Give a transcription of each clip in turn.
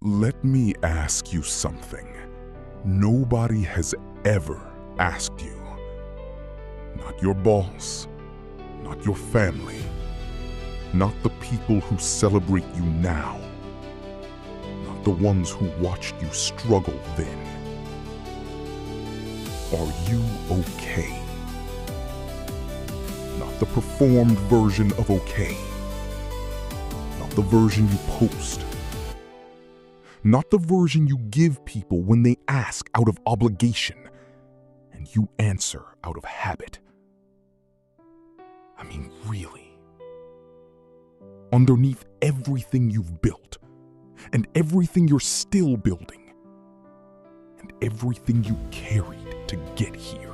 Let me ask you something. Nobody has ever asked you. Not your boss, not your family, not the people who celebrate you now, not the ones who watched you struggle then. Are you okay? Not the performed version of okay. Not the version you post. Not the version you give people when they ask out of obligation and you answer out of habit. I mean, really. Underneath everything you've built, and everything you're still building, and everything you carried to get here,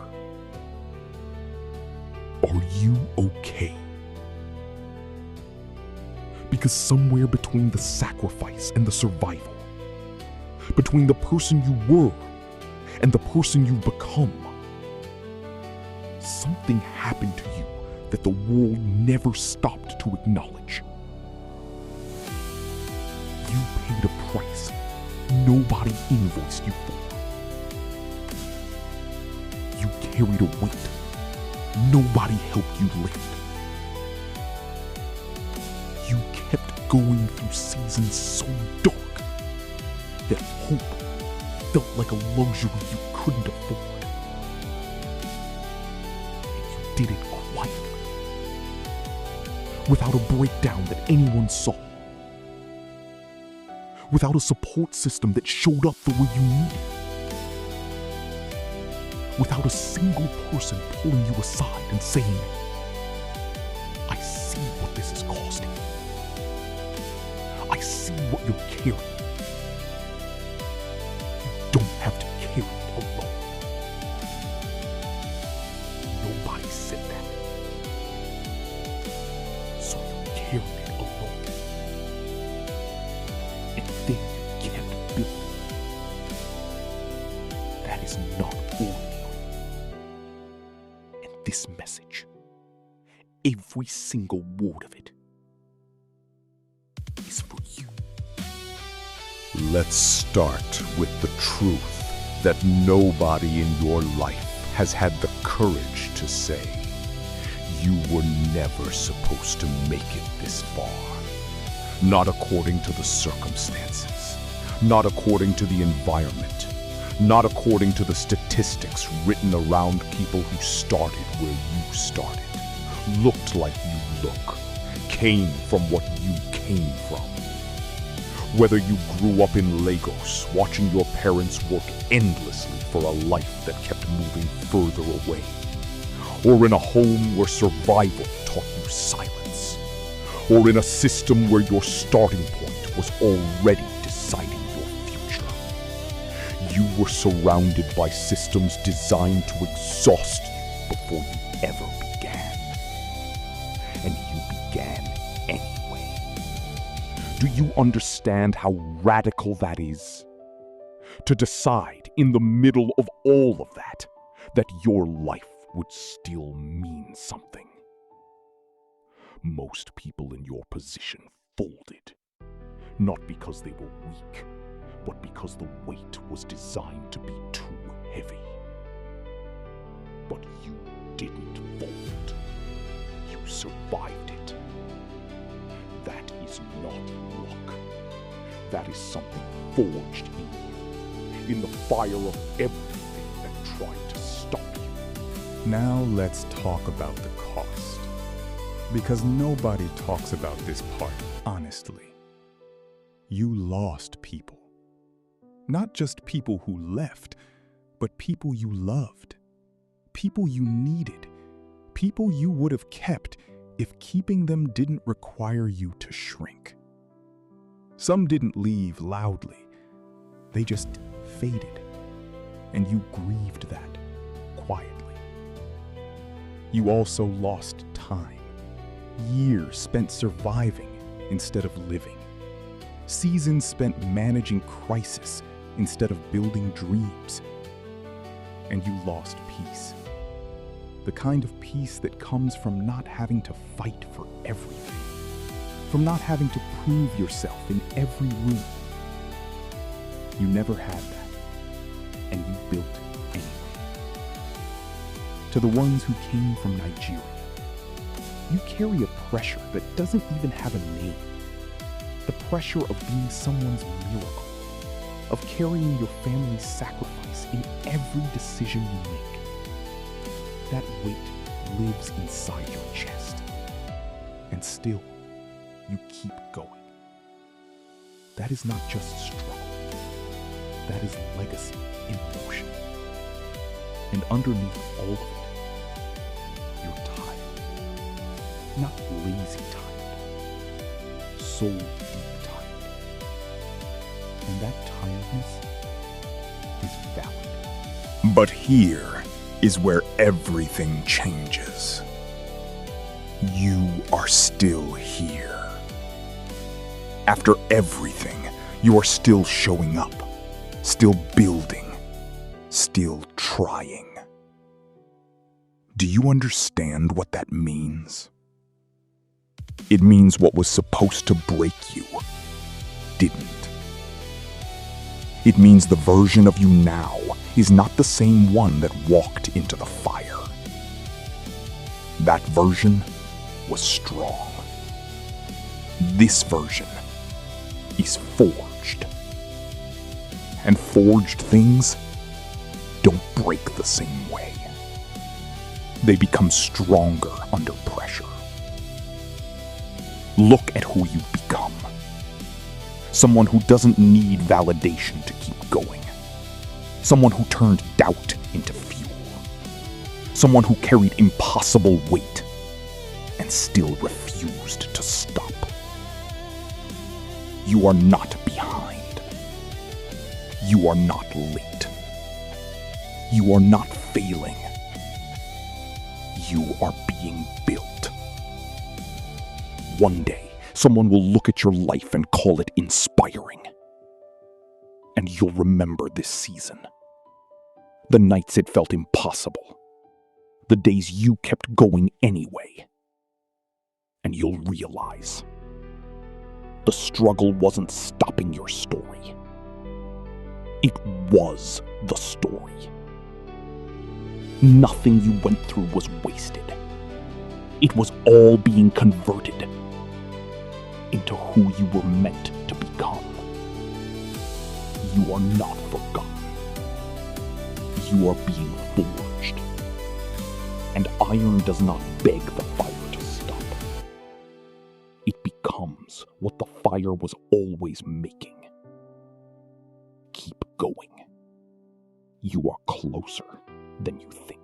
are you okay? Because somewhere between the sacrifice and the survival, between the person you were and the person you've become, something happened to you that the world never stopped to acknowledge. You paid a price nobody invoiced you for. You carried a weight nobody helped you lift. You kept going through seasons so dark that hope felt like a luxury you couldn't afford. And you did it quietly, without a breakdown that anyone saw, without a support system that showed up the way you needed, without a single person pulling you aside and saying, I see what this is costing. I see what you're carrying. You don't have to carry it alone. Nobody said that. So you carried it alone. And then you kept building. That is not ordinary. And this message, every single word of it, is for you. Let's start with the truth that nobody in your life has had the courage to say, you were never supposed to make it this far. Not according to the circumstances, not according to the environment, not according to the statistics written around people who started where you started, looked like you look, came from what you came from. Whether you grew up in Lagos, watching your parents work endlessly for a life that kept moving further away, or in a home where survival taught you silence, or in a system where your starting point was already deciding your future. You were surrounded by systems designed to exhaust you before you ever began. And you began anyway. Do you understand how radical that is? To decide in the middle of all of that, that your life would still mean something. Most people in your position folded, not because they were weak, but because the weight was designed to be too heavy. But you didn't fold. You survived it. That is not luck. That is something forged in you, in the fire of everything that tried to stop you. Now let's talk about the cost. Because nobody talks about this part honestly. You lost people. Not just people who left, but people you loved. People you needed. People you would have kept if keeping them didn't require you to shrink. Some didn't leave loudly. They just faded. And you grieved that quietly. You also lost time. Years spent surviving instead of living. Seasons spent managing crisis instead of building dreams. And you lost peace. The kind of peace that comes from not having to fight for everything. From not having to prove yourself in every room. You never had that, and you built it anyway. To the ones who came from Nigeria, you carry a pressure that doesn't even have a name. The pressure of being someone's miracle, of carrying your family's sacrifice in every decision you make. That weight lives inside your chest, and still, you keep going. That is not just struggle. That is legacy in motion. And underneath all of it, you're tired. Not lazy tired. Soul deep tired. And that tiredness is valid. But here is where everything changes. You are still here. After everything, you are still showing up, still building, still trying. Do you understand what that means? It means what was supposed to break you didn't. It means the version of you now is not the same one that walked into the fire. That version was strong. This version is forged. And forged things don't break the same way. They become stronger under pressure. Look at who you've become. Someone who doesn't need validation to keep going. Someone who turned doubt into fuel. Someone who carried impossible weight and still refused to stop. You are not behind. You are not late. You are not failing. You are being built. One day, someone will look at your life and call it inspiring. And you'll remember this season. The nights it felt impossible. The days you kept going anyway. And you'll realize the struggle wasn't stopping your story. It was the story. Nothing you went through was wasted. It was all being converted into who you were meant to become. You are not forgotten. You are being forged. And iron does not beg the fire to stop. It becomes what the fire was always making. Keep going. You are closer than you think.